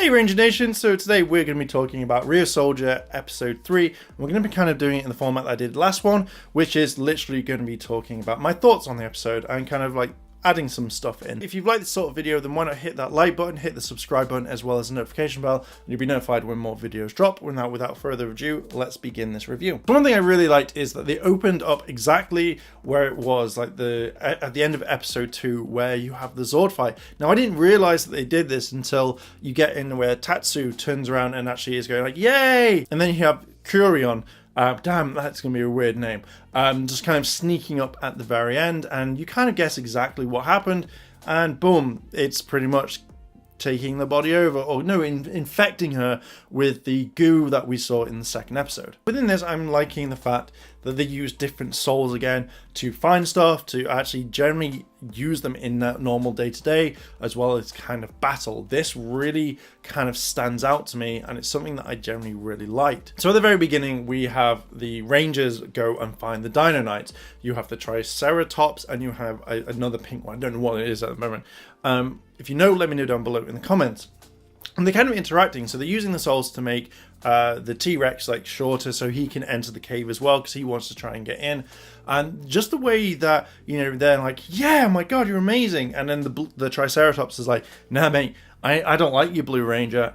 Hey Ranger Nation, so today we're going to be talking about Ryusoulger episode 3. We're going to be kind of doing it in the format that I did last one, which is literally going to be talking about my thoughts on the episode and kind of like adding some stuff in. If you've liked this sort of video, then why not hit that like button, hit the subscribe button, as well as the notification bell, and you'll be notified when more videos drop. Without further ado, let's begin this review. One thing I really liked is that they opened up exactly where it was, like at the end of episode 2, where you have the Zord fight. Now, I didn't realize that they did this until you get in where Tatsu turns around and actually is going like, yay! And then you have Kurion. Damn, that's going to be a weird name. Just kind of sneaking up at the very end, and you kind of guess exactly what happened, and boom, it's pretty much taking the body over, or no, infecting her with the goo that we saw in the second episode. Within this, I'm liking the fact that they use different souls again to find stuff, to actually generally use them in that normal day-to-day, as well as kind of battle. This really kind of stands out to me, and it's something that I generally really liked. So at the very beginning, we have the Rangers go and find the Dino Knights. You have the Triceratops, and you have another pink one. I don't know what it is at the moment. If you know, let me know down below in the comments. And they're kind of interacting, so they're using the souls to make the T-Rex like shorter so he can enter the cave as well, because he wants to try and get in. And just the way that, you know, they're like, yeah, my god, you're amazing. And then the Triceratops is like, nah mate, I don't like you, Blue Ranger.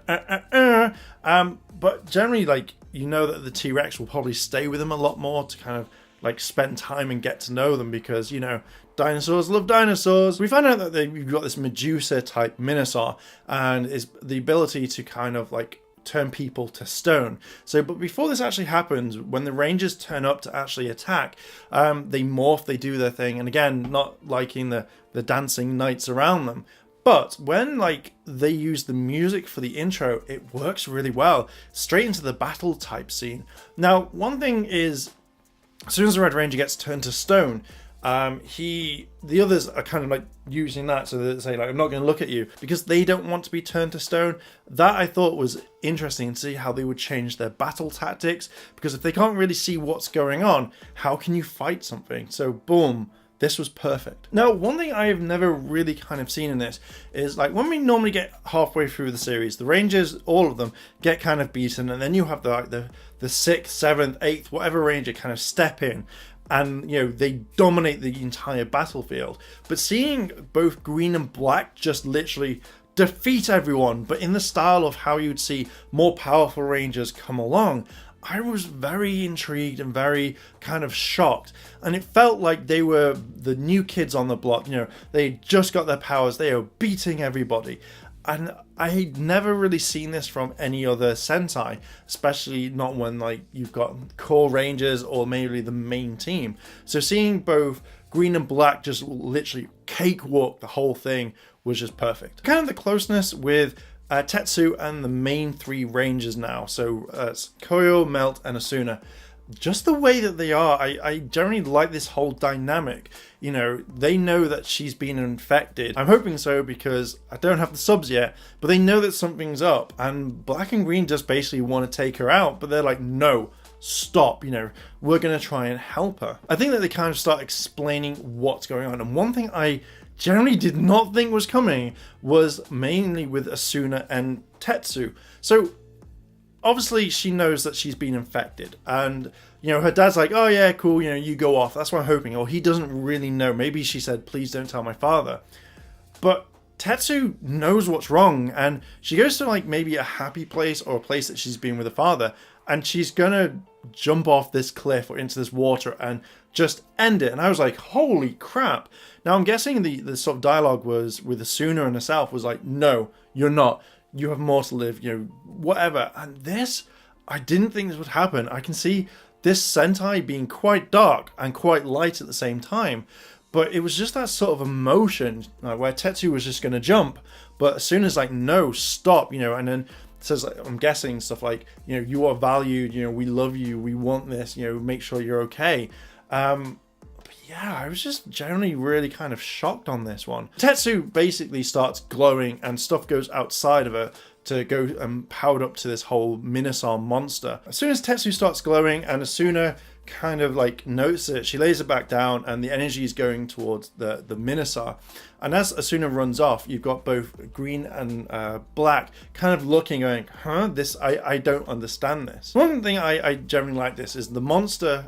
But generally, like, you know that the T-Rex will probably stay with him a lot more to kind of like spend time and get to know them, because, you know, dinosaurs love dinosaurs. We find out that we've got this Medusa type Minosaur, and is the ability to kind of like turn people to stone. So, but before this actually happens, when the Rangers turn up to actually attack, they morph, they do their thing, and again, not liking the dancing knights around them. But when like they use the music for the intro, it works really well, straight into the battle type scene. Now, one thing is, as soon as the Red Ranger gets turned to stone, the others are kind of like using that, so they say like, I'm not going to look at you, because they don't want to be turned to stone. That I thought was interesting to see how they would change their battle tactics, because if they can't really see what's going on, how can you fight something? So boom, this was perfect. Now, one thing I have never really kind of seen in this is like when we normally get halfway through the series, the Rangers, all of them, get kind of beaten, and then you have the 6th, 7th, 8th, whatever Ranger kind of step in, and, you know, they dominate the entire battlefield. But seeing both Green and Black just literally defeat everyone, but in the style of how you'd see more powerful Rangers come along, I was very intrigued and very kind of shocked. And it felt like they were the new kids on the block. You know, they just got their powers, they are beating everybody. And I had never really seen this from any other Sentai, especially not when like you've got core Rangers or maybe the main team. So seeing both Green and Black just literally cakewalk the whole thing was just perfect. Kind of the closeness with Tetsu and the main 3 Rangers now. So it's Koyo, Melt, and Asuna. Just the way that they are, I generally like this whole dynamic. You know, they know that she's been infected. I'm hoping so, because I don't have the subs yet, but they know that something's up, and Black and Green just basically want to take her out, but they're like, no, stop, you know, we're going to try and help her. I think that they kind of start explaining what's going on, and one thing I generally did not think was coming was mainly with Asuna and Tetsu. So obviously she knows that she's been infected, and, you know, her dad's like, oh yeah, cool, you know, you go off. That's what I'm hoping. Or he doesn't really know. Maybe she said, please don't tell my father. But Tetsu knows what's wrong, and she goes to like maybe a happy place or a place that she's been with her father, and she's gonna jump off this cliff or into this water and just end it. And I was like, holy crap. Now I'm guessing the sort of dialogue was with Asuna and herself was like, no, you're not. You have more to live, you know, whatever. And this, I didn't think this would happen. I can see this Sentai being quite dark and quite light at the same time. But it was just that sort of emotion, like, where Tetsu was just going to jump. But as soon as like, no, stop, you know, and then says, like, I'm guessing stuff like, you know, you are valued, you know, we love you, we want this, you know, make sure you're okay. Yeah, I was just generally really kind of shocked on this one. Tetsu basically starts glowing, and stuff goes outside of her to go powered up to this whole Minosaur monster. As soon as Tetsu starts glowing and Asuna kind of like notices it, she lays it back down, and the energy is going towards the Minosaur. And as Asuna runs off, you've got both Green and Black kind of looking, going, huh, this, I don't understand this. One thing I generally like this is the monster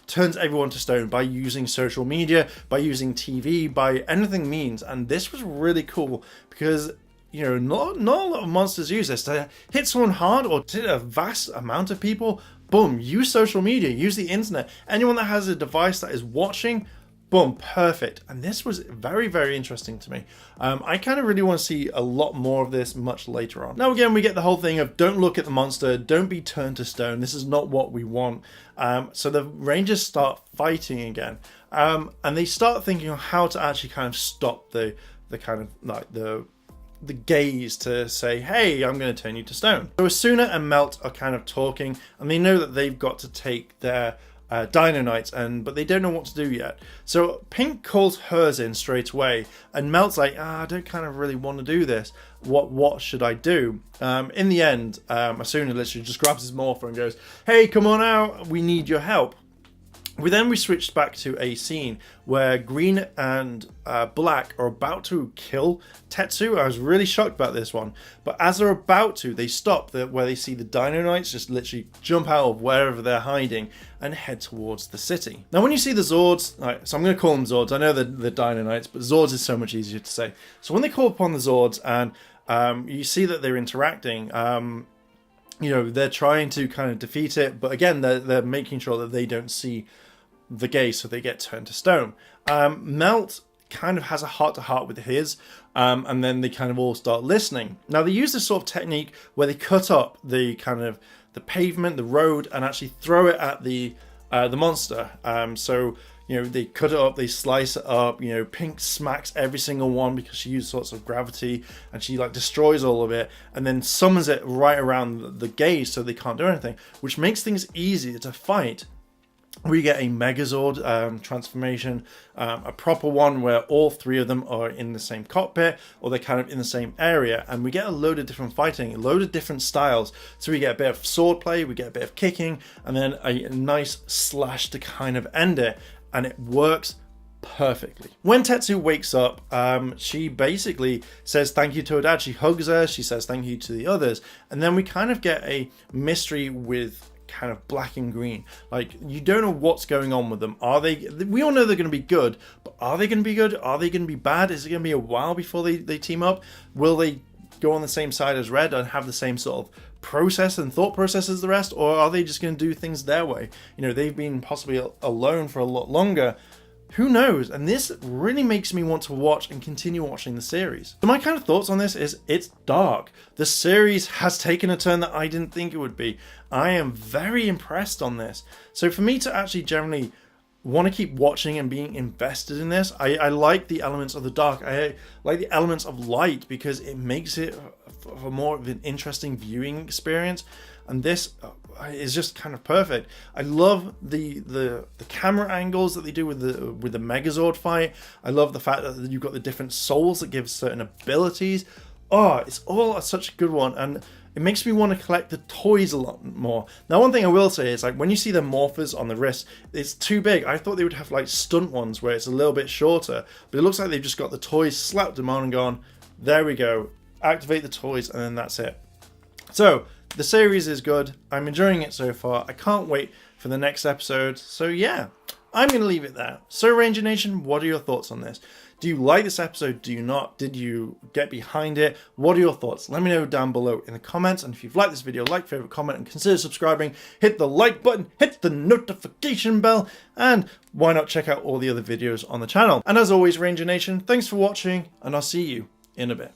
turns everyone to stone by using social media, by using TV, by anything means. And this was really cool because, you know, not a lot of monsters use this. To hit someone hard or to hit a vast amount of people, boom, use social media, use the internet. Anyone that has a device that is watching, boom, perfect. And this was very, very interesting to me. I kind of really want to see a lot more of this much later on. Now, again, we get the whole thing of don't look at the monster, don't be turned to stone. This is not what we want. So the Rangers start fighting again. And they start thinking of how to actually kind of stop the kind of like the gaze to say, hey, I'm going to turn you to stone. So Asuna and Melt are kind of talking, and they know that they've got to take their Dino Knights, but they don't know what to do yet. So Pink calls hers in straight away, and Melt's like, I don't kind of really want to do this. What should I do? In the end, Asuna literally just grabs his morpher and goes, hey, come on out, we need your help. We switched back to a scene where Green and Black are about to kill Tetsu. I was really shocked about this one. But as they're about to, they stop where they see the Dino Knights just literally jump out of wherever they're hiding and head towards the city. Now, when you see the Zords, so I'm going to call them Zords. I know the Dino Knights, but Zords is so much easier to say. So when they call upon the Zords and you see that they're interacting, you know, they're trying to kind of defeat it. But again, they're making sure that they don't see the gaze, so they get turned to stone. Melt kind of has a heart-to-heart with his, and then they kind of all start listening. Now, they use this sort of technique where they cut up the kind of the pavement, the road, and actually throw it at the monster. So, you know, they cut it up, they slice it up, you know, Pink smacks every single one because she uses sorts of gravity, and she like destroys all of it, and then summons it right around the gaze so they can't do anything, which makes things easier to fight. We get a Megazord transformation, a proper one where all three of them are in the same cockpit, or they're kind of in the same area, and we get a load of different fighting, a load of different styles. So we get a bit of sword play, we get a bit of kicking, and then a nice slash to kind of end it, and it works perfectly. When Tetsu wakes up, she basically says thank you to her dad. She hugs her, she says thank you to the others, and then we kind of get a mystery with kind of Black and Green. Like, you don't know what's going on with them. Are they, we all know they're going to be good, but are they going to be good? Are they going to be bad? Is it going to be a while before they team up? Will they go on the same side as Red and have the same sort of process and thought process as the rest? Or are they just going to do things their way? You know, they've been possibly alone for a lot longer. Who knows? And this really makes me want to watch and continue watching the series. So my kind of thoughts on this is it's dark. The series has taken a turn that I didn't think it would be. I am very impressed on this. So for me to actually generally want to keep watching and being invested in this, I like the elements of the dark. I like the elements of light because it makes it a more of an interesting viewing experience. And this is just kind of perfect. I love the camera angles that they do with the Megazord fight. I love the fact that you've got the different souls that give certain abilities. Oh, it's all such a good one, and it makes me want to collect the toys a lot more. Now, one thing I will say is, like, when you see the morphers on the wrist, it's too big. I thought they would have like stunt ones where it's a little bit shorter, but it looks like they've just got the toys, slapped them on and gone, there we go, activate the toys, and then that's it. So the series is good. I'm enjoying it so far. I can't wait for the next episode. So yeah, I'm going to leave it there. So Ranger Nation, what are your thoughts on this? Do you like this episode? Do you not? Did you get behind it? What are your thoughts? Let me know down below in the comments. And if you've liked this video, like, favorite, comment, and consider subscribing. Hit the like button, hit the notification bell, and why not check out all the other videos on the channel? And as always, Ranger Nation, thanks for watching, and I'll see you in a bit.